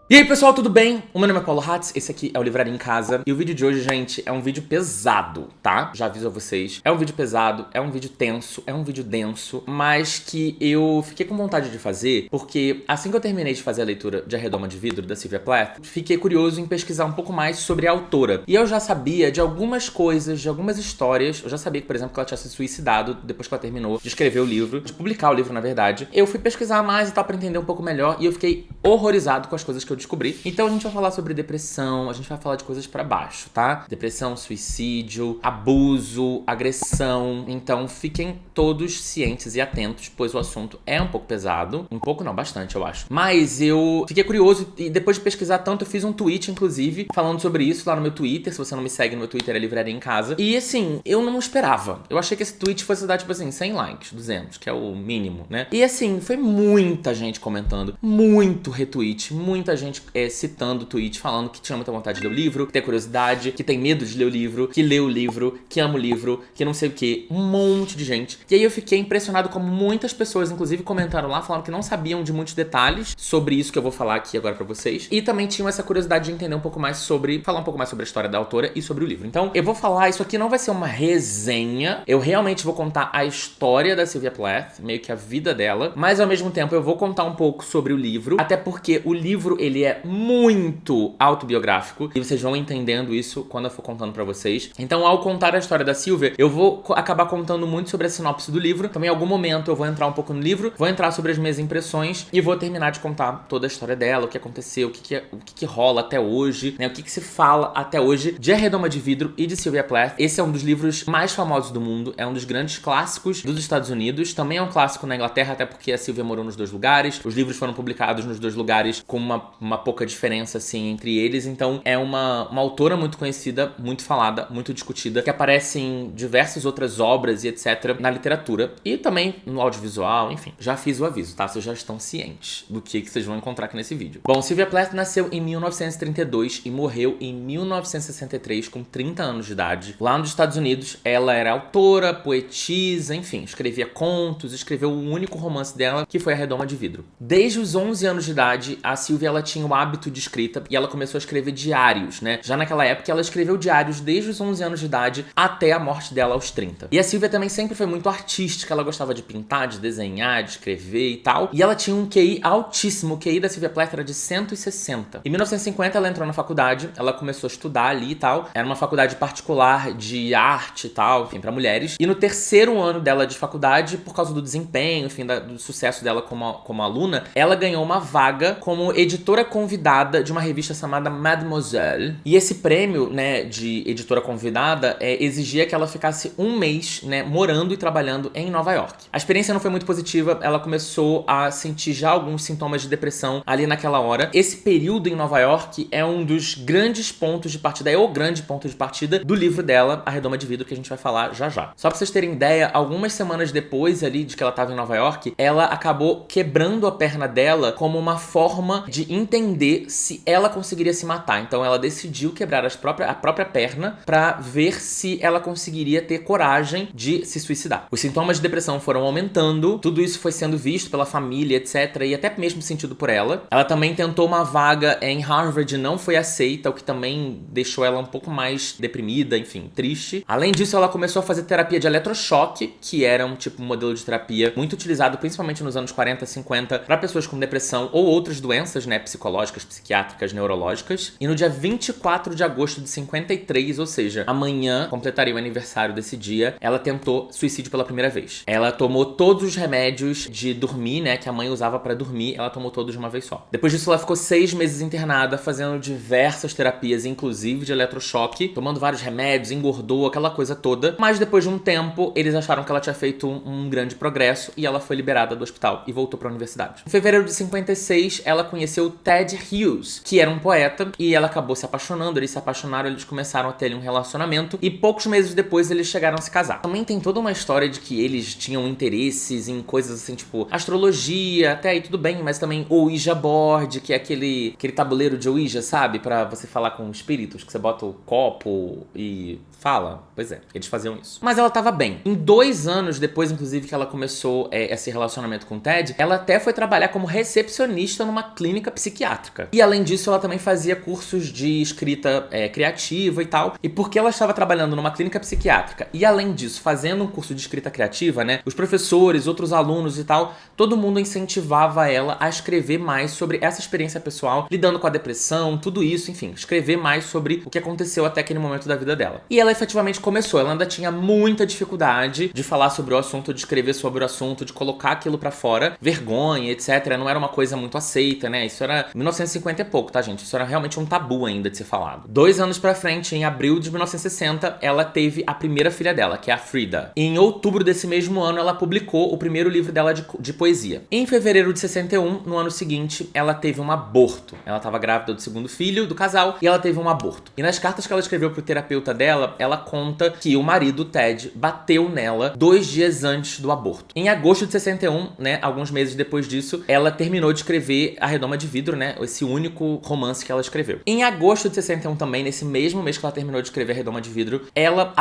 E aí pessoal, tudo bem? O meu nome é Paulo Hatz, esse aqui é o Livraria em Casa. E o vídeo de hoje, gente, é um vídeo pesado, tá? Já aviso a vocês. É um vídeo pesado, é um vídeo tenso, é um vídeo denso, mas que eu fiquei com vontade de fazer porque assim que eu terminei de fazer a leitura de A Redoma de Vidro, da Sylvia Plath, fiquei curioso em pesquisar um pouco mais sobre a autora. E eu já sabia de algumas coisas, de algumas histórias. Eu já sabia, por exemplo, que ela tinha se suicidado depois que ela terminou de escrever o livro, de publicar o livro, na verdade. Eu fui pesquisar mais e tal pra entender um pouco melhor e eu fiquei horrorizado com as coisas que eu descobri. Então a gente vai falar sobre depressão, a gente vai falar de coisas pra baixo, tá? Depressão, suicídio, abuso, agressão. Então fiquem todos cientes e atentos, pois o assunto é um pouco pesado. Um pouco não, bastante, eu acho. Mas eu fiquei curioso e depois de pesquisar tanto, eu fiz um tweet, inclusive, falando sobre isso lá no meu Twitter. Se você não me segue no meu Twitter, é Livraria em Casa. E assim, eu não esperava. Eu achei que esse tweet fosse dar, tipo assim, 100 likes, 200, que é o mínimo, né? E assim, foi muita gente comentando, muito retweet, muita gente citando o tweet, falando que tinha muita vontade de ler o livro, que tem curiosidade, que tem medo de ler o livro, que lê o livro, que ama o livro, que não sei o que, um monte de gente. E aí eu fiquei impressionado como muitas pessoas, inclusive, comentaram lá, falando que não sabiam de muitos detalhes sobre isso que eu vou falar aqui agora pra vocês. E também tinham essa curiosidade de entender um pouco mais sobre, falar um pouco mais sobre a história da autora e sobre o livro. Então, eu vou falar, isso aqui não vai ser uma resenha, eu realmente vou contar a história da Sylvia Plath, meio que a vida dela, mas ao mesmo tempo eu vou contar um pouco sobre o livro, até porque o livro, ele é muito autobiográfico, e vocês vão entendendo isso quando eu for contando pra vocês. Então, ao contar a história da Sylvia, eu vou acabar contando muito sobre a sinopse do livro. Também em algum momento eu vou entrar um pouco no livro, vou entrar sobre as minhas impressões e vou terminar de contar toda a história dela, o que aconteceu, o que rola até hoje, né? O que se fala até hoje de A Redoma de Vidro e de Sylvia Plath. Esse é um dos livros mais famosos do mundo, é um dos grandes clássicos dos Estados Unidos, também é um clássico na Inglaterra, até porque a Sylvia morou nos dois lugares, os livros foram publicados nos dois lugares com uma pouca diferença, assim, entre eles. Então é uma autora muito conhecida, muito falada, muito discutida, que aparece em diversas outras obras e etc. na literatura e também no audiovisual, enfim. Já fiz o aviso, tá? Vocês já estão cientes do que vocês vão encontrar aqui nesse vídeo. Bom, Sylvia Plath nasceu em 1932 e morreu em 1963 com 30 anos de idade. Lá nos Estados Unidos, ela era autora, poetisa, enfim, escrevia contos, escreveu o único romance dela, que foi A Redoma de Vidro. Desde os 11 anos de idade, a Sylvia, ela tinha o hábito de escrita e ela começou a escrever diários, né? Já naquela época, ela escreveu diários desde os 11 anos de idade até a morte dela aos 30. E a Sylvia também sempre foi muito artística, ela gostava de pintar, de desenhar, de escrever e tal. E ela tinha um QI altíssimo, o QI da Sylvia Plath era de 160. Em 1950, ela entrou na faculdade, ela começou a estudar ali e tal. Era uma faculdade particular de arte e tal, enfim, pra mulheres. E no terceiro ano dela de faculdade, por causa do desempenho, enfim, do sucesso dela como aluna, ela ganhou uma vaga como editora convidada de uma revista chamada Mademoiselle. E esse prêmio, né, de editora convidada, exigia que ela ficasse um mês, né, morando e trabalhando em Nova York. A experiência não foi muito positiva, ela começou a sentir já alguns sintomas de depressão ali naquela hora. Esse período em Nova York é um dos grandes pontos de partida, é o grande ponto de partida do livro dela, A Redoma de Vidro, que a gente vai falar já já. Só pra vocês terem ideia, algumas semanas depois ali de que ela tava em Nova York, ela acabou quebrando a perna dela como uma forma de entender se ela conseguiria se matar. Então ela decidiu quebrar a própria perna pra ver se ela conseguiria ter coragem de se suicidar. Os sintomas de depressão foram aumentando, tudo isso foi sendo visto pela família, etc, e até mesmo sentido por ela. Ela também tentou uma vaga em Harvard, não foi aceita, o que também deixou ela um pouco mais deprimida, enfim, triste. Além disso, ela começou a fazer terapia de eletrochoque, que era um tipo de modelo de terapia muito utilizado principalmente nos anos 40, 50 para pessoas com depressão ou outras doenças, né, psicológicas, psiquiátricas, neurológicas. E no dia 24 de agosto de 53, ou seja, amanhã completaria o aniversário desse dia, ela tentou suicídio pela primeira vez. Ela tomou todos os remédios de dormir, né, que a mãe usava pra dormir, ela tomou todos de uma vez só. Depois disso, ela ficou 6 meses internada, fazendo diversas terapias, inclusive de eletrochoque, tomando vários remédios, engordou, aquela coisa toda. Mas depois de um tempo, eles acharam que ela tinha feito um grande progresso e ela foi liberada do hospital e voltou pra universidade. Em fevereiro de 56, ela conheceu Ted Hughes, que era um poeta, e ela acabou se apaixonando, eles se apaixonaram, eles começaram a ter ali um relacionamento, e poucos meses depois eles chegaram a se casar. Também tem toda uma história de que eles tinham interesses em coisas assim, tipo astrologia, até aí tudo bem, mas também o Ouija board, que é aquele tabuleiro de Ouija, sabe? Pra você falar com espíritos, que você bota o copo e fala. Pois é, eles faziam isso. Mas ela tava bem. Em 2 anos depois, inclusive, que ela começou esse relacionamento com o Ted, ela até foi trabalhar como recepcionista nutricionista numa clínica psiquiátrica. E além disso, ela também fazia cursos de escrita criativa e tal. E porque ela estava trabalhando numa clínica psiquiátrica e além disso, fazendo um curso de escrita criativa, né, os professores, outros alunos e tal, todo mundo incentivava ela a escrever mais sobre essa experiência pessoal, lidando com a depressão, tudo isso, enfim, escrever mais sobre o que aconteceu até aquele momento da vida dela. E ela efetivamente começou, ela ainda tinha muita dificuldade de falar sobre o assunto, de escrever sobre o assunto, de colocar aquilo pra fora, vergonha, etc. Não era uma coisa muito aceita, né? Isso era 1950 e pouco, tá, gente? Isso era realmente um tabu ainda de ser falado. 2 anos pra frente, em abril de 1960, ela teve a primeira filha dela, que é a Frida. E em outubro desse mesmo ano, ela publicou o primeiro livro dela de poesia. Em fevereiro de 61, no ano seguinte, ela teve um aborto. Ela estava grávida do segundo filho do casal e ela teve um aborto. E nas cartas que ela escreveu pro terapeuta dela, ela conta que o marido, Ted, bateu nela 2 dias antes do aborto. Em agosto de 61, né, alguns meses depois disso, ela terminou de escrever A Redoma de Vidro, né, esse único romance que ela escreveu. Em agosto de 61 também, nesse mesmo mês que ela terminou de escrever A Redoma de Vidro, ela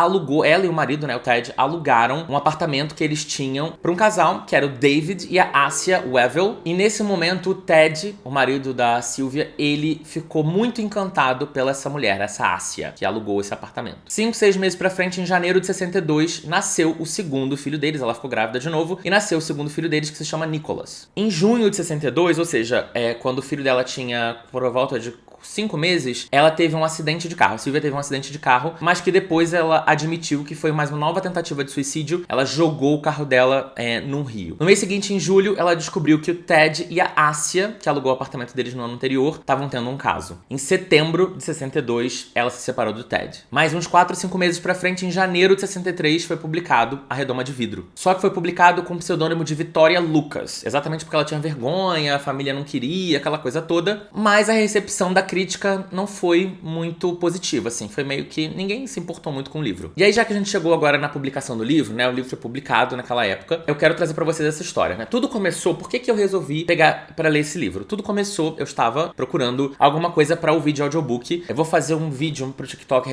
e o marido, né, o Ted, alugaram um apartamento que eles tinham para um casal, que era o David e a Asia Wevel. E nesse momento, o Ted, o marido da Sylvia, ele ficou muito encantado pela essa mulher, essa Asia, que alugou esse apartamento. 5, 6 meses pra frente, em janeiro de 62, nasceu o segundo filho deles, ela ficou grávida de novo, e nasceu o segundo filho deles, que se chama Nicholas. Em junho de 62, ou seja, quando o filho dela tinha por volta de 5 meses, ela teve um acidente de carro. A Sylvia teve um acidente de carro, mas que depois ela admitiu que foi mais uma nova tentativa de suicídio. Ela jogou o carro dela num rio. No mês seguinte, em julho, ela descobriu que o Ted e a Asia, que alugou o apartamento deles no ano anterior, estavam tendo um caso. Em setembro de 62, ela se separou do Ted. Mais uns 4, 5 meses pra frente, em janeiro de 63, foi publicado A Redoma de Vidro. Só que foi publicado com o pseudônimo de Victoria Lucas, exatamente porque ela tinha vergonha, a família não queria, aquela coisa toda. Mas a recepção da crítica não foi muito positiva, assim. Foi meio que ninguém se importou muito com o livro. E aí, já que a gente chegou agora na publicação do livro, né? O livro foi publicado naquela época. Eu quero trazer pra vocês essa história, né? Tudo começou... Por que eu resolvi pegar pra ler esse livro? Tudo começou... Eu estava procurando alguma coisa pra ouvir de audiobook. Eu vou fazer um vídeo pro TikTok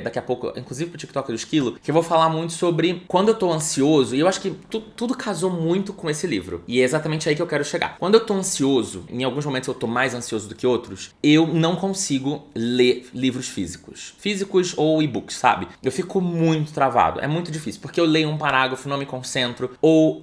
daqui a pouco, inclusive pro TikTok do Esquilo, que eu vou falar muito sobre quando eu tô ansioso. E eu acho que tudo casou muito com esse livro. E é exatamente aí que eu quero chegar. Quando eu tô ansioso, em alguns momentos eu tô mais ansioso do que outros, eu não consigo ler livros físicos ou e-books, sabe? Eu fico muito travado, é muito difícil, porque eu leio um parágrafo, não me concentro, ou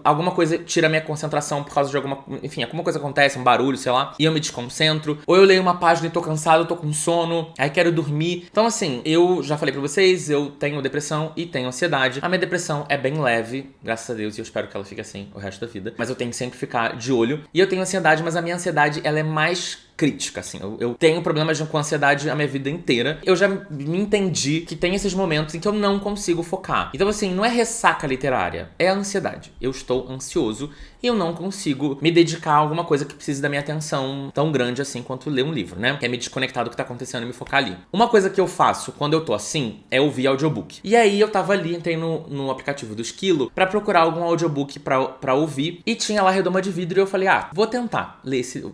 alguma coisa tira minha concentração por causa de alguma coisa acontece, um barulho, sei lá, e eu me desconcentro, ou eu leio uma página e tô cansado, tô com sono, aí quero dormir. Então assim, eu já falei pra vocês, eu tenho depressão e tenho ansiedade. A minha depressão é bem leve, graças a Deus, e eu espero que ela fique assim o resto da vida, mas eu tenho que sempre ficar de olho. E eu tenho ansiedade, mas a minha ansiedade, ela é mais crítica, assim. Eu tenho problemas com ansiedade a minha vida inteira. Eu já me entendi que tem esses momentos em que eu não consigo focar. Então, assim, não é ressaca literária, é a ansiedade. Eu estou ansioso e eu não consigo me dedicar a alguma coisa que precise da minha atenção tão grande assim quanto ler um livro, né? Que é me desconectar do que tá acontecendo e me focar ali. Uma coisa que eu faço quando eu tô assim é ouvir audiobook. E aí eu tava ali, entrei no aplicativo do Esquilo pra procurar algum audiobook pra ouvir e tinha lá Redoma de Vidro e eu falei, vou tentar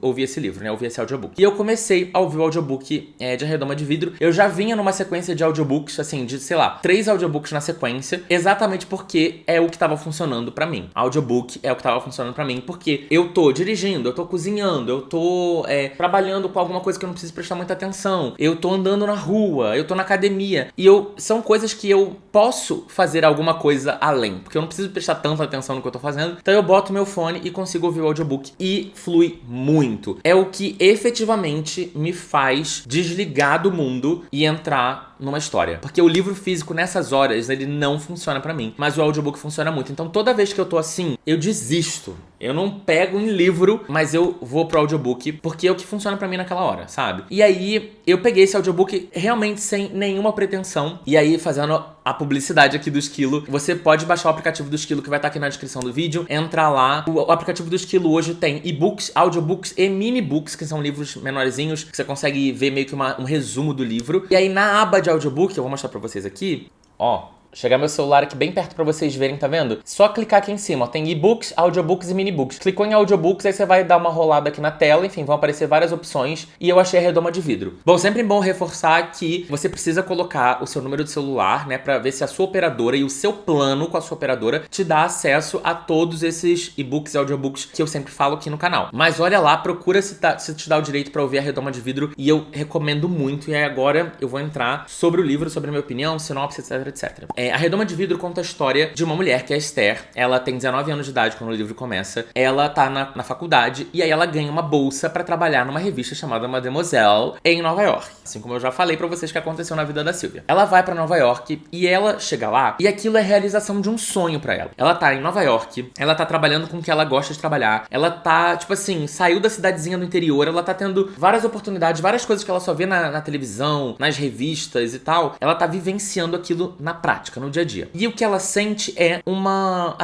ouvir esse livro, né? Ouvir esse audiobook. E eu comecei a ouvir o audiobook de A Redoma de Vidro. Eu já vinha numa sequência de audiobooks, assim, de, sei lá, 3 audiobooks na sequência, exatamente porque é o que tava funcionando pra mim. Audiobook é o que tava funcionando pra mim, porque eu tô dirigindo, eu tô cozinhando, eu tô trabalhando com alguma coisa que eu não preciso prestar muita atenção, eu tô andando na rua, eu tô na academia, e são coisas que eu posso fazer alguma coisa além, porque eu não preciso prestar tanta atenção no que eu tô fazendo, então eu boto meu fone e consigo ouvir o audiobook, e flui muito. É o que efetivamente me faz desligar do mundo e entrar numa história. Porque o livro físico, nessas horas, ele não funciona pra mim. Mas o audiobook funciona muito. Então, toda vez que eu tô assim, eu desisto. Eu não pego um livro, mas eu vou pro audiobook, porque é o que funciona pra mim naquela hora, sabe? E aí, eu peguei esse audiobook realmente sem nenhuma pretensão. E aí, fazendo a publicidade aqui do Esquilo, você pode baixar o aplicativo do Esquilo, que vai estar aqui na descrição do vídeo, entrar lá. O aplicativo do Esquilo hoje tem e-books, audiobooks e mini-books, que são livros menorzinhos, que você consegue ver meio que um resumo do livro. E aí, na aba de audiobook, eu vou mostrar pra vocês aqui, ó, chegar meu celular aqui bem perto pra vocês verem, tá vendo? Só clicar aqui em cima, ó, tem e-books, audiobooks e minibooks. Clicou em audiobooks, aí você vai dar uma rolada aqui na tela, enfim, vão aparecer várias opções e eu achei a redoma de vidro. Bom, sempre bom reforçar que você precisa colocar o seu número de celular, né, pra ver se a sua operadora e o seu plano com a sua operadora te dá acesso a todos esses e-books e audiobooks que eu sempre falo aqui no canal. Mas olha lá, procura se te dá o direito pra ouvir a redoma de vidro e eu recomendo muito. E aí agora eu vou entrar sobre o livro, sobre a minha opinião, sinopse, etc, etc. A Redoma de Vidro conta a história de uma mulher, que é a Esther. Ela tem 19 anos de idade quando o livro começa. Ela tá na faculdade e aí ela ganha uma bolsa pra trabalhar numa revista chamada Mademoiselle em Nova York. Assim como eu já falei pra vocês que aconteceu na vida da Sylvia. Ela vai pra Nova York e ela chega lá e aquilo é realização de um sonho pra ela. Ela tá em Nova York, ela tá trabalhando com o que ela gosta de trabalhar. Ela tá, tipo assim, saiu da cidadezinha do interior, ela tá tendo várias oportunidades, várias coisas que ela só vê na televisão, nas revistas e tal. Ela tá vivenciando aquilo na prática, no dia a dia. E o que ela sente é uma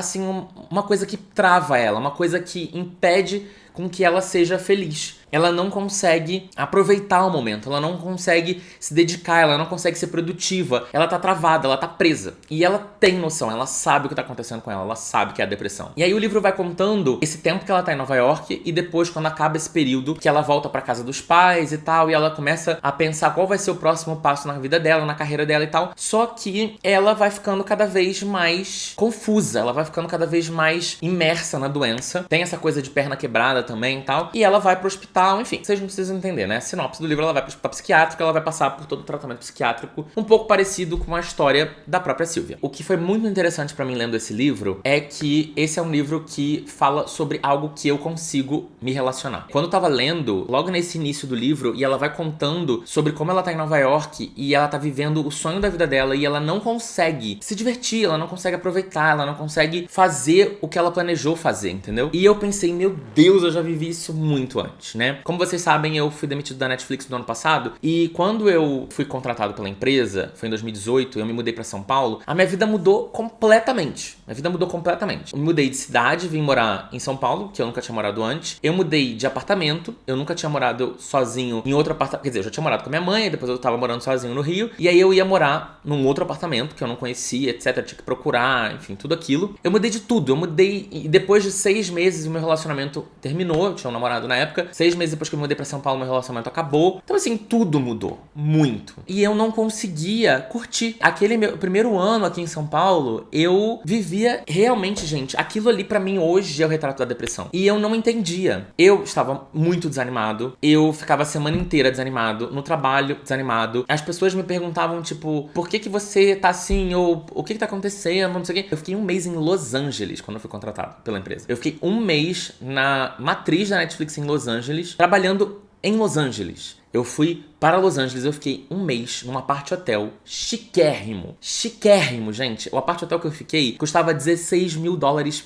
coisa que trava ela, uma coisa que impede com que ela seja feliz. Ela não consegue aproveitar o momento, ela não consegue se dedicar, ela não consegue ser produtiva, ela tá travada, ela tá presa. E ela tem noção, ela sabe o que tá acontecendo com ela sabe que é a depressão. E aí o livro vai contando esse tempo que ela tá em Nova York e depois, quando acaba esse período, que ela volta pra casa dos pais e tal, e ela começa a pensar qual vai ser o próximo passo na vida dela, na carreira dela e tal. Só que ela vai ficando cada vez mais confusa, ela vai ficando cada vez mais imersa na doença. Tem essa coisa de perna quebrada também e tal. E ela vai pro hospital, enfim, vocês não precisam entender, né? A sinopse do livro, ela vai pro hospital psiquiátrico, ela vai passar por todo o tratamento psiquiátrico, um pouco parecido com a história da própria Sylvia. O que foi muito interessante pra mim lendo esse livro é que esse é um livro que fala sobre algo que eu consigo me relacionar. Quando eu tava lendo, logo nesse início do livro, e ela vai contando sobre como ela tá em Nova York e ela tá vivendo o sonho da vida dela e ela não consegue se divertir, ela não consegue aproveitar, ela não consegue fazer o que ela planejou fazer, entendeu? E eu pensei, meu Deus, eu já vivi isso muito antes, né? Como vocês sabem, eu fui demitido da Netflix no ano passado e quando eu fui contratado pela empresa, foi em 2018, eu me mudei pra São Paulo, a minha vida mudou completamente. Minha vida mudou completamente. Eu me mudei de cidade, vim morar em São Paulo, que eu nunca tinha morado antes. Eu mudei de apartamento, eu nunca tinha morado sozinho em outro apartamento. Quer dizer, eu já tinha morado com a minha mãe, depois eu tava morando sozinho no Rio. E aí eu ia morar num outro apartamento que eu não conhecia, etc. Eu tinha que procurar, enfim, tudo aquilo. Eu mudei de tudo. Eu mudei e depois de 6 meses o meu relacionamento terminou. Eu tinha um namorado na época. 6 meses depois que eu mudei pra São Paulo, meu relacionamento acabou. Então assim, tudo mudou. Muito. E eu não conseguia curtir. Aquele meu primeiro ano aqui em São Paulo, eu vivia realmente, gente, aquilo ali pra mim hoje é o retrato da depressão. E eu não entendia. Eu estava muito desanimado. Eu ficava a semana inteira desanimado. No trabalho, desanimado. As pessoas me perguntavam, tipo, por que você tá assim? Ou o que tá acontecendo? Não sei o quê. Eu fiquei um mês em Los Angeles quando eu fui contratado pela empresa. Eu fiquei um mês na matriz da Netflix em Los Angeles, trabalhando em Los Angeles. Eu fui para Los Angeles, eu fiquei um mês num apart-hotel chiquérrimo. Chiquérrimo, gente. O apart-hotel que eu fiquei custava $16 mil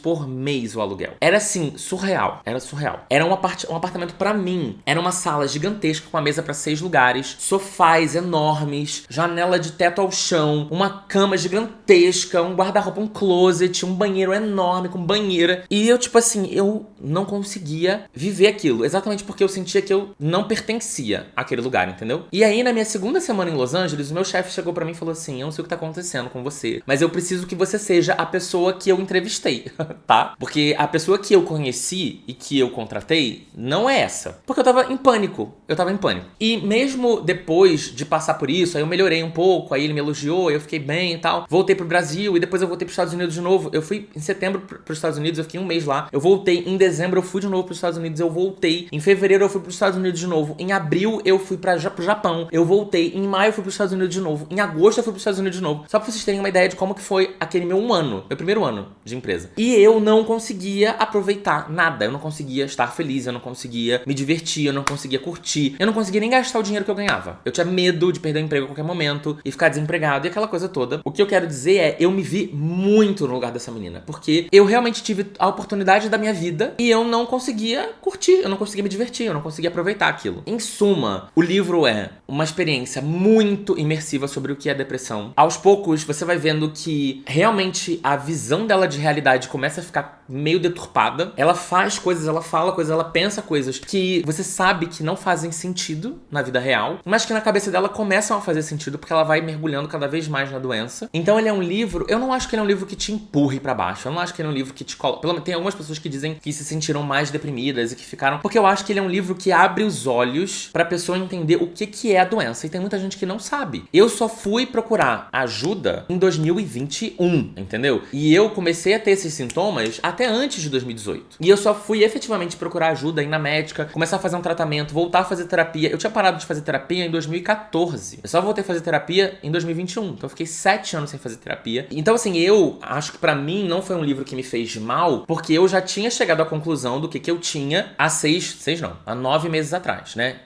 por mês o aluguel. Era assim, surreal. Era surreal. Era um apartamento pra mim. Era uma sala gigantesca com uma mesa pra 6 lugares, sofás enormes, janela de teto ao chão, uma cama gigantesca, um guarda-roupa, um closet, um banheiro enorme com banheira. E eu, tipo assim, eu não conseguia viver aquilo. Exatamente porque eu sentia que eu não pertencia àquele lugar, entendeu? E aí, na minha segunda semana em Los Angeles, o meu chefe chegou pra mim e falou assim, eu não sei o que tá acontecendo com você, mas eu preciso que você seja a pessoa que eu entrevistei, tá? Porque a pessoa que eu conheci e que eu contratei não é essa. Porque eu tava em pânico. E mesmo depois de passar por isso, aí eu melhorei um pouco, aí ele me elogiou, eu fiquei bem e tal. Voltei pro Brasil e depois eu voltei pros Estados Unidos de novo. Eu fui em setembro pros Estados Unidos, eu fiquei um mês lá. Eu voltei em dezembro, eu fui de novo pros Estados Unidos, eu voltei. Em fevereiro eu fui pros Estados Unidos de novo. Em abril eu fui pro Japão, eu voltei. Em maio eu fui pros Estados Unidos de novo. Em agosto eu fui pros Estados Unidos de novo. Só pra vocês terem uma ideia de como que foi aquele meu primeiro ano de empresa. E eu não conseguia aproveitar nada. Eu não conseguia estar feliz, eu não conseguia me divertir, eu não conseguia curtir. Eu não conseguia nem gastar o dinheiro que eu ganhava. Eu tinha medo de perder o emprego a qualquer momento e ficar desempregado e aquela coisa toda. O que eu quero dizer é, eu me vi muito no lugar dessa menina. Porque eu realmente tive a oportunidade da minha vida e eu não conseguia curtir, eu não conseguia me divertir, eu não conseguia aproveitar aquilo. Em suma, o livro primeiro é uma experiência muito imersiva sobre o que é depressão. Aos poucos, você vai vendo que realmente a visão dela de realidade começa a ficar meio deturpada. Ela faz coisas, ela fala coisas, ela pensa coisas que você sabe que não fazem sentido na vida real, mas que na cabeça dela começam a fazer sentido porque ela vai mergulhando cada vez mais na doença. Então ele é um livro, eu não acho que ele é um livro que te empurre pra baixo, eu não acho que ele é um livro que te coloca... Tem algumas pessoas que dizem que se sentiram mais deprimidas e que ficaram... Porque eu acho que ele é um livro que abre os olhos pra pessoa entender o que é a doença. E tem muita gente que não sabe. Eu só fui procurar ajuda em 2021, entendeu? E eu comecei a ter esses sintomas até antes de 2018. E eu só fui efetivamente procurar ajuda, ir na médica, começar a fazer um tratamento, voltar a fazer terapia. Eu tinha parado de fazer terapia em 2014. Eu só voltei a fazer terapia em 2021. Então eu fiquei 7 anos sem fazer terapia. Então assim, eu acho que pra mim não foi um livro que me fez mal, porque eu já tinha chegado à conclusão do que eu tinha há 9 meses atrás, né?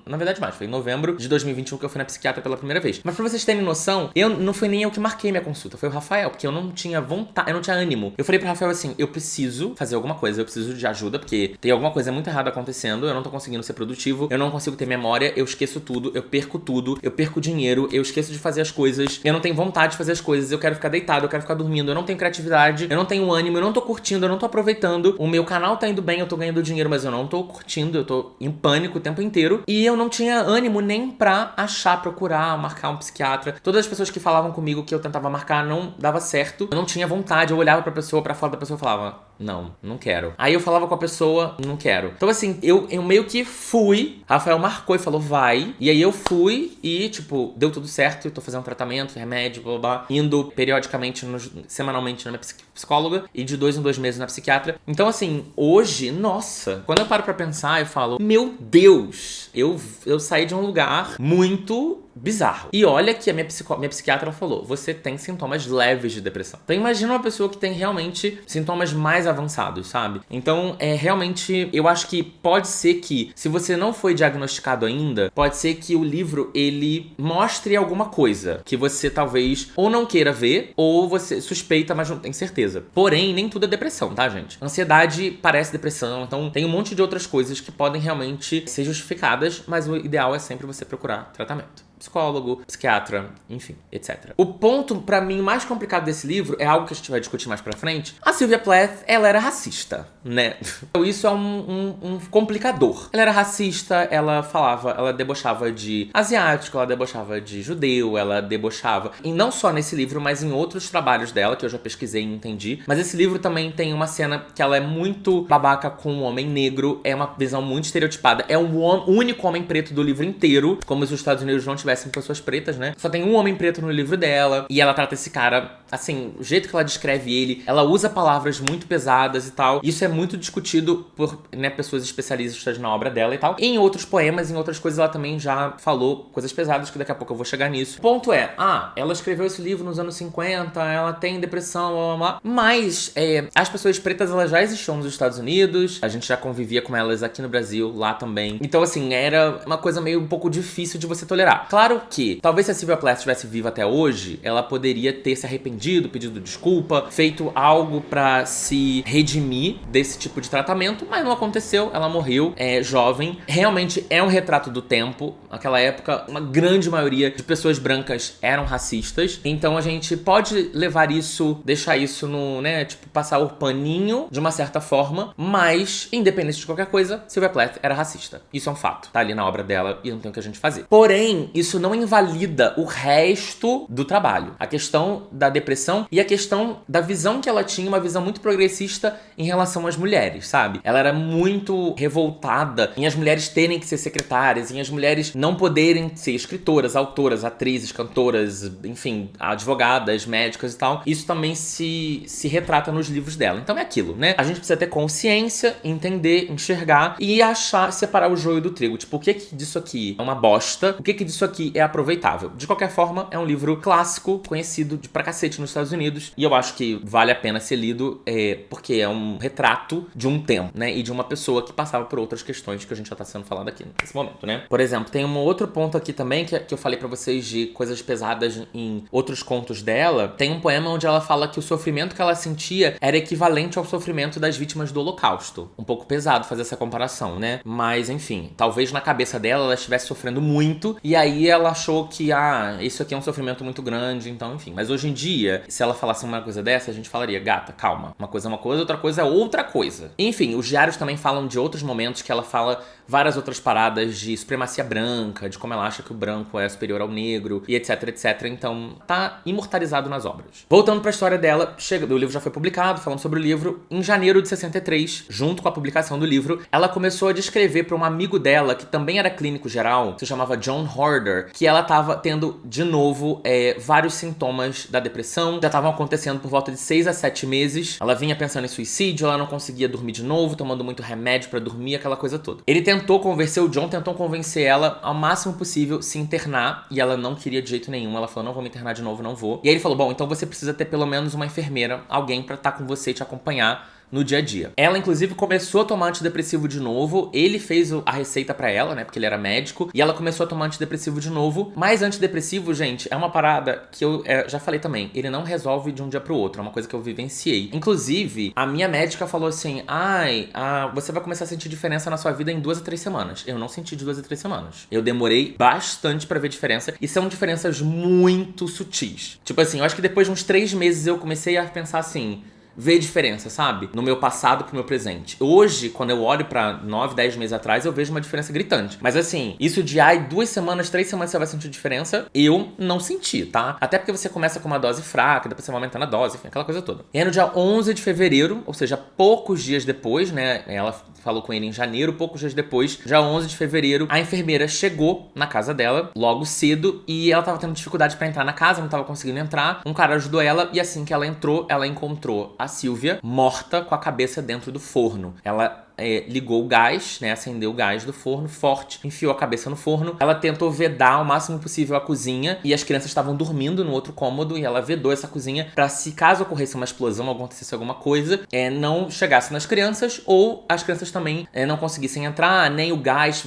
Na verdade mais, foi em novembro de 2021 que eu fui na psiquiatra pela primeira vez. Mas pra vocês terem noção, não foi nem eu que marquei minha consulta, foi o Rafael, porque eu não tinha vontade, eu não tinha ânimo. Eu falei pro Rafael assim, eu preciso fazer alguma coisa, eu preciso de ajuda, porque tem alguma coisa muito errada acontecendo, eu não tô conseguindo ser produtivo, eu não consigo ter memória, eu esqueço tudo, eu perco dinheiro, eu esqueço de fazer as coisas, eu não tenho vontade de fazer as coisas, eu quero ficar deitado, eu quero ficar dormindo, eu não tenho criatividade, eu não tenho ânimo, eu não tô curtindo, eu não tô aproveitando, o meu canal tá indo bem, eu tô ganhando dinheiro, mas eu não tô curtindo, eu tô em pânico o tempo inteiro, e eu não tinha ânimo nem pra procurar, marcar um psiquiatra. Todas as pessoas que falavam comigo que eu tentava marcar não dava certo, eu não tinha vontade, eu olhava pra pessoa, pra fora da pessoa e falava, não quero. Aí eu falava com a pessoa, não quero. Então assim, eu meio que fui, Rafael marcou e falou, vai, e aí eu fui e, tipo, deu tudo certo, eu tô fazendo tratamento, remédio, blá blá, indo periodicamente, semanalmente na minha psicóloga e de 2 em 2 meses na psiquiatra. Então assim, hoje, nossa, quando eu paro pra pensar, eu falo, meu Deus, eu saí de um lugar muito bizarro. E olha que a minha psiquiatra falou, você tem sintomas leves de depressão. Então imagina uma pessoa que tem realmente sintomas mais avançados, sabe? Então, realmente, eu acho que pode ser que, se você não foi diagnosticado ainda, pode ser que o livro, ele mostre alguma coisa que você talvez ou não queira ver, ou você suspeita, mas não tem certeza. Porém, nem tudo é depressão, tá, gente? Ansiedade parece depressão, então tem um monte de outras coisas que podem realmente ser justificadas, mas o ideal é sempre você procurar tratamento. Psicólogo, psiquiatra, enfim, etc. O ponto, pra mim, mais complicado desse livro é algo que a gente vai discutir mais pra frente. A Sylvia Plath, ela era racista, né? Então isso é um complicador. Ela era racista, ela debochava de asiático, ela debochava de judeu, ela debochava... E não só nesse livro, mas em outros trabalhos dela, que eu já pesquisei e entendi. Mas esse livro também tem uma cena que ela é muito babaca com um homem negro, é uma visão muito estereotipada. É o único homem preto do livro inteiro, como se os Estados Unidos não tivessem pessoas pretas, né? Só tem um homem preto no livro dela, e ela trata esse cara, assim, o jeito que ela descreve ele, ela usa palavras muito pesadas e tal. Isso é muito discutido por, né, pessoas especialistas na obra dela e tal. E em outros poemas, em outras coisas, ela também já falou coisas pesadas, que daqui a pouco eu vou chegar nisso. O ponto é, ela escreveu esse livro nos anos 50, ela tem depressão, blá, blá, blá. Mas as pessoas pretas, elas já existiam nos Estados Unidos, a gente já convivia com elas aqui no Brasil, lá também. Então, assim, era uma coisa meio um pouco difícil de você tolerar. Claro que, talvez se a Sylvia Plath estivesse viva até hoje, ela poderia ter se arrependido, pedido desculpa, feito algo pra se redimir desse tipo de tratamento, mas não aconteceu, ela morreu, jovem. Realmente é um retrato do tempo. Naquela época, uma grande maioria de pessoas brancas eram racistas, então a gente pode levar isso, deixar isso no, né, tipo, passar o paninho de uma certa forma, mas, independente de qualquer coisa, Sylvia Plath era racista. Isso é um fato, tá ali na obra dela e não tem o que a gente fazer. Porém, isso não invalida o resto do trabalho. A questão da depressão e a questão da visão que ela tinha, uma visão muito progressista em relação às mulheres, sabe? Ela era muito revoltada em as mulheres terem que ser secretárias, em as mulheres não poderem ser escritoras, autoras, atrizes, cantoras, enfim, advogadas, médicas e tal. Isso também se retrata nos livros dela. Então é aquilo, né? A gente precisa ter consciência, entender, enxergar e separar o joio do trigo. Tipo, o que disso aqui é uma bosta? O que disso aqui aqui é aproveitável. De qualquer forma, é um livro clássico, conhecido pra cacete nos Estados Unidos, e eu acho que vale a pena ser lido, porque é um retrato de um tempo, né, e de uma pessoa que passava por outras questões que a gente já tá sendo falado aqui nesse momento, né. Por exemplo, tem um outro ponto aqui também que eu falei pra vocês de coisas pesadas em outros contos dela. Tem um poema onde ela fala que o sofrimento que ela sentia era equivalente ao sofrimento das vítimas do Holocausto. Um pouco pesado fazer essa comparação, né? Mas, enfim, talvez na cabeça dela ela estivesse sofrendo muito e aí ela achou que, isso aqui é um sofrimento muito grande, então, enfim. Mas hoje em dia, se ela falasse uma coisa dessa, a gente falaria, gata, calma. Uma coisa é uma coisa, outra coisa é outra coisa. Enfim, os diários também falam de outros momentos que ela fala várias outras paradas de supremacia branca, de como ela acha que o branco é superior ao negro, e etc, etc. Então, tá imortalizado nas obras. Voltando pra história dela, o livro já foi publicado, falando sobre o livro. Em janeiro de 63, junto com a publicação do livro, ela começou a descrever pra um amigo dela, que também era clínico geral, se chamava John Horder, que ela tava tendo, de novo, vários sintomas da depressão. Já estavam acontecendo por volta de 6 a 7 meses. Ela vinha pensando em suicídio, ela não conseguia dormir de novo, tomando muito remédio pra dormir, aquela coisa toda. O John tentou convencer ela ao máximo possível se internar, e ela não queria de jeito nenhum. Ela falou, não vou me internar de novo, não vou. E aí ele falou, bom, então você precisa ter pelo menos uma enfermeira, alguém pra estar com você e te acompanhar no dia a dia. Ela, inclusive, começou a tomar antidepressivo de novo. Ele fez a receita pra ela, né? Porque ele era médico. E ela começou a tomar antidepressivo de novo. Mas antidepressivo, gente, é uma parada que eu já falei também. Ele não resolve de um dia pro outro. É uma coisa que eu vivenciei. Inclusive, a minha médica falou assim, você vai começar a sentir diferença na sua vida em 2 a 3 semanas. Eu não senti de 2 a 3 semanas. Eu demorei bastante pra ver diferença. E são diferenças muito sutis. Tipo assim, eu acho que depois de uns 3 meses eu comecei a pensar assim, ver diferença, sabe? No meu passado pro meu presente. Hoje, quando eu olho pra 9, 10 meses atrás, eu vejo uma diferença gritante. Mas assim, isso de 2 semanas, 3 semanas você vai sentir diferença, eu não senti, tá? Até porque você começa com uma dose fraca, depois você vai aumentando a dose, enfim, aquela coisa toda. E aí no dia 11 de fevereiro, ou seja, poucos dias depois, né? Ela falou com ele em janeiro, poucos dias depois, dia 11 de fevereiro, a enfermeira chegou na casa dela, logo cedo, e ela tava tendo dificuldade pra entrar na casa, não tava conseguindo entrar. Um cara ajudou ela, e assim que ela entrou, ela encontrou a Sylvia morta com a cabeça dentro do forno. Ela ligou o gás, né? Acendeu o gás do forno forte, enfiou a cabeça no forno. Ela tentou vedar o máximo possível a cozinha e as crianças estavam dormindo no outro cômodo e ela vedou essa cozinha pra, se caso ocorresse uma explosão, acontecesse alguma coisa, não chegasse nas crianças ou as crianças também não conseguissem entrar, nem o gás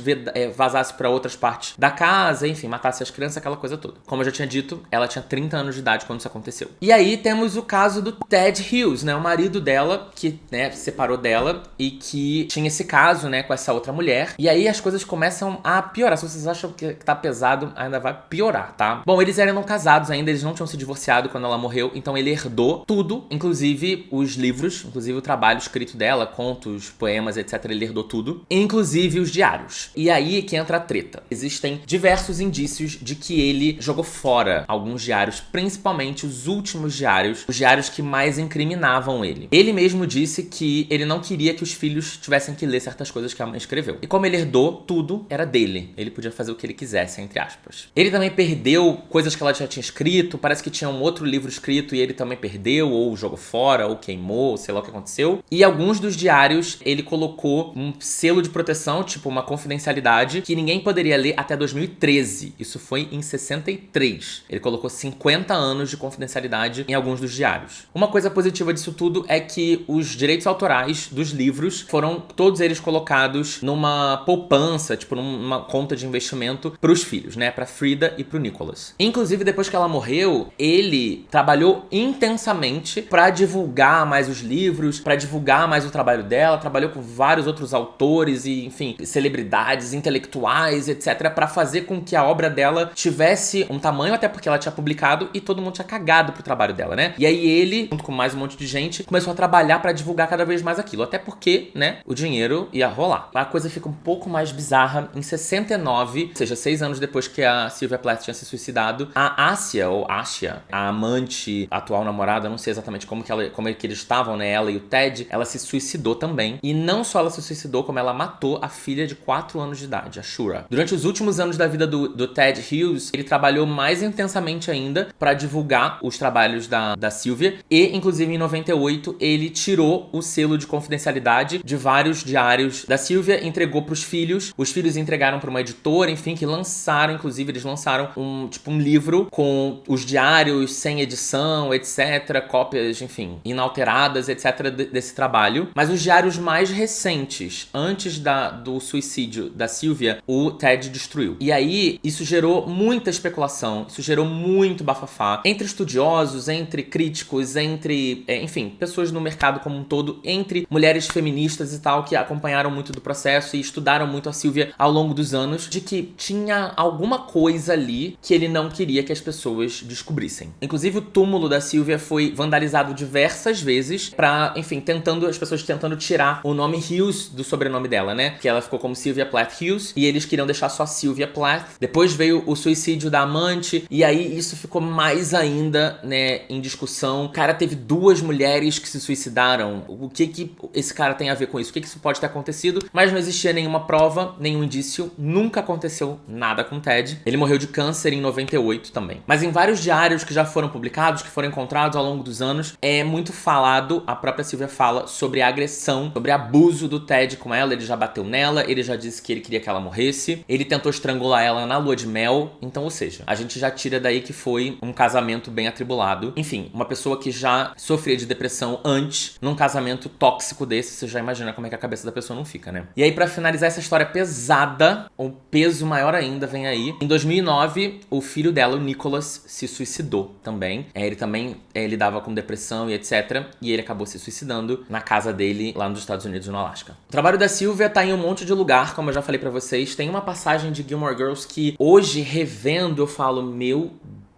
vazasse pra outras partes da casa, enfim, matasse as crianças, aquela coisa toda. Como eu já tinha dito, ela tinha 30 anos de idade quando isso aconteceu. E aí temos o caso do Ted Hughes, né? O marido dela, que, né, se separou dela e que tinha esse caso, né, com essa outra mulher. E aí as coisas começam a piorar. Se vocês acham que tá pesado, ainda vai piorar, tá? Bom, eles eram casados ainda, eles não tinham se divorciado quando ela morreu, então ele herdou tudo, inclusive os livros, inclusive o trabalho escrito dela, contos, poemas, etc. Ele herdou tudo, inclusive os diários. E aí que entra a treta. Existem diversos indícios de que ele jogou fora alguns diários, principalmente os últimos diários, os diários que mais incriminavam ele. Ele mesmo disse que ele não queria que os filhos tivessem que ler certas coisas que a mãe escreveu. E como ele herdou, tudo era dele. Ele podia fazer o que ele quisesse, entre aspas. Ele também perdeu coisas que ela já tinha escrito. Parece que tinha um outro livro escrito e ele também perdeu, ou jogou fora, ou queimou, ou sei lá o que aconteceu. E alguns dos diários, ele colocou um selo de proteção, tipo uma confidencialidade, que ninguém poderia ler até 2013. Isso foi em 63. Ele colocou 50 anos de confidencialidade em alguns dos diários. Uma coisa positiva disso tudo é que os direitos autorais dos livros foram todos eles colocados numa poupança, tipo numa conta de investimento pros filhos, né? Pra Frida e pro Nicholas. Inclusive, depois que ela morreu, ele trabalhou intensamente pra divulgar mais os livros, pra divulgar mais o trabalho dela, trabalhou com vários outros autores e, enfim, celebridades, intelectuais, etc, pra fazer com que a obra dela tivesse um tamanho, até porque ela tinha publicado e todo mundo tinha cagado pro trabalho dela, né? E aí ele, junto com mais um monte de gente, começou a trabalhar pra divulgar cada vez mais aquilo, até porque, né, o dinheiro ia rolar. A coisa fica um pouco mais bizarra. Em 69, ou seja, 6 anos depois que a Sylvia Plath tinha se suicidado, a Asia, ou Asia, a amante, atual namorada, não sei exatamente como é que eles estavam, né, ela e o Ted, ela se suicidou também. E não só ela se suicidou, como ela matou a filha de 4 anos de idade, a Shura. Durante os últimos anos da vida do Ted Hughes, ele trabalhou mais intensamente ainda pra divulgar os trabalhos da Sylvia. E, inclusive, em 98, ele tirou o selo de confidencialidade de vários vários diários da Sylvia, entregou pros filhos. Os filhos entregaram pra uma editora, enfim, que lançaram, inclusive, eles lançaram um livro com os diários sem edição, etc, cópias, enfim, inalteradas, etc, desse trabalho. Mas os diários mais recentes, antes do suicídio da Sylvia, o Ted destruiu. E aí, isso gerou muita especulação, isso gerou muito bafafá entre estudiosos, entre críticos, entre, enfim, pessoas no mercado como um todo, entre mulheres feministas e tal, que acompanharam muito do processo e estudaram muito a Sylvia ao longo dos anos, de que tinha alguma coisa ali que ele não queria que as pessoas descobrissem. Inclusive, o túmulo da Sylvia foi vandalizado diversas vezes pra, enfim, as pessoas tentando tirar o nome Hughes do sobrenome dela, né? Que ela ficou como Sylvia Plath Hughes, e eles queriam deixar só Sylvia Plath. Depois veio o suicídio da amante, e aí isso ficou mais ainda, né, em discussão. O cara teve 2 mulheres que se suicidaram. O que esse cara tem a ver com isso? O que isso pode ter acontecido? Mas não existia nenhuma prova, nenhum indício. Nunca aconteceu nada com o Ted. Ele morreu de câncer em 98 também. Mas em vários diários que já foram publicados, que foram encontrados ao longo dos anos, é muito falado, a própria Sylvia fala sobre a agressão, sobre abuso do Ted com ela. Ele já bateu nela, ele já disse que ele queria que ela morresse. Ele tentou estrangular ela na lua de mel. Então, ou seja, a gente já tira daí que foi um casamento bem atribulado. Enfim, uma pessoa que já sofria de depressão antes, num casamento tóxico desse, você já imagina como é que a cabeça da pessoa não fica, né? E aí, pra finalizar essa história pesada, o peso maior ainda vem aí. Em 2009, o filho dela, o Nicholas, se suicidou também. Ele também lidava com depressão e etc. E ele acabou se suicidando na casa dele, lá nos Estados Unidos, no Alasca. O trabalho da Sylvia tá em um monte de lugar, como eu já falei pra vocês. Tem uma passagem de Gilmore Girls que, hoje, revendo, eu falo, meu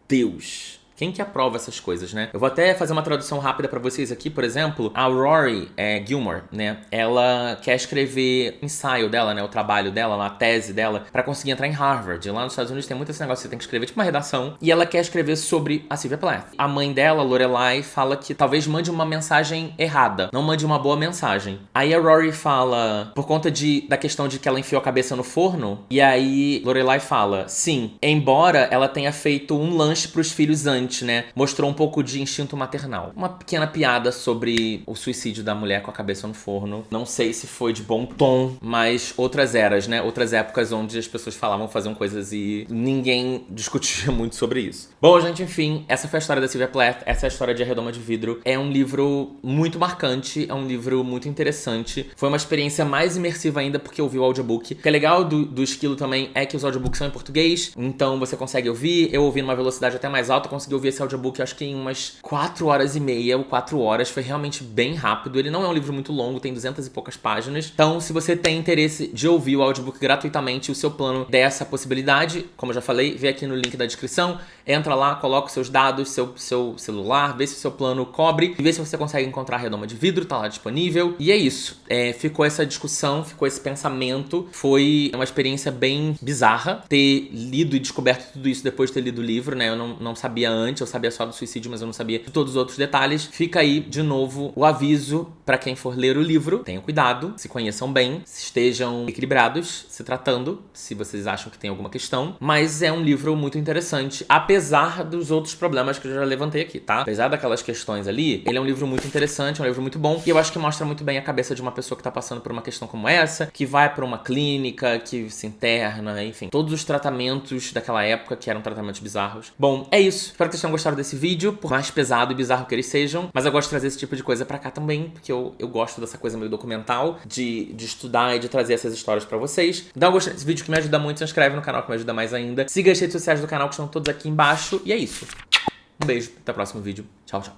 Deus... Quem que aprova essas coisas, né? Eu vou até fazer uma tradução rápida pra vocês aqui, por exemplo. A Rory Gilmore, né? Ela quer escrever o ensaio dela, né? O trabalho dela, a tese dela, pra conseguir entrar em Harvard. Lá nos Estados Unidos tem muito esse negócio, você tem que escrever tipo uma redação. E ela quer escrever sobre a Sylvia Plath. A mãe dela, Lorelai, fala que talvez mande uma mensagem errada. Não mande uma boa mensagem. Aí a Rory fala, por conta da questão de que ela enfiou a cabeça no forno. E aí Lorelai fala, sim, embora ela tenha feito um lanche pros filhos antes, né? Mostrou um pouco de instinto maternal. Uma pequena piada sobre o suicídio da mulher com a cabeça no forno. Não sei se foi de bom tom, mas outras eras, né? Outras épocas onde as pessoas falavam, faziam coisas e ninguém discutia muito sobre isso. Bom, gente, enfim, essa foi a história da Sylvia Plath, essa é a história de A Redoma de Vidro. É um livro muito marcante, é um livro muito interessante. Foi uma experiência mais imersiva ainda porque eu vi o audiobook. O que é legal do Esquilo também é que os audiobooks são em português, então você consegue ouvir. Eu ouvi numa velocidade até mais alta, consegui ouvir esse audiobook, acho que em umas 4 horas e meia ou 4 horas, foi realmente bem rápido. Ele não é um livro muito longo, tem 200 e poucas páginas. Então, se você tem interesse de ouvir o audiobook gratuitamente, o seu plano dessa possibilidade, como eu já falei, vê aqui no link da descrição, entra lá, coloca os seus dados, seu celular, vê se o seu plano cobre, e vê se você consegue encontrar a Redoma de Vidro, tá lá disponível. E é isso, ficou essa discussão, ficou esse pensamento, foi uma experiência bem bizarra ter lido e descoberto tudo isso depois de ter lido o livro, né? Eu não sabia antes, eu sabia só do suicídio, mas eu não sabia de todos os outros detalhes. Fica aí, de novo, o aviso pra quem for ler o livro. Tenham cuidado, se conheçam bem, estejam equilibrados, se tratando, se vocês acham que tem alguma questão. Mas é um livro muito interessante, apesar dos outros problemas que eu já levantei aqui, tá? Apesar daquelas questões ali, ele é um livro muito interessante, é um livro muito bom. E eu acho que mostra muito bem a cabeça de uma pessoa que tá passando por uma questão como essa, que vai pra uma clínica, que se interna, enfim. Todos os tratamentos daquela época, que eram tratamentos bizarros. Bom, é isso. Espero que vocês tenham gostado desse vídeo, por mais pesado e bizarro que eles sejam. Mas eu gosto de trazer esse tipo de coisa pra cá também, porque eu gosto dessa coisa meio documental, de estudar e de trazer essas histórias pra vocês. Dá um gostei desse vídeo que me ajuda muito, se inscreve no canal que me ajuda mais ainda. Siga as redes sociais do canal que estão todas aqui embaixo. E é isso. Um beijo, até o próximo vídeo. Tchau, tchau.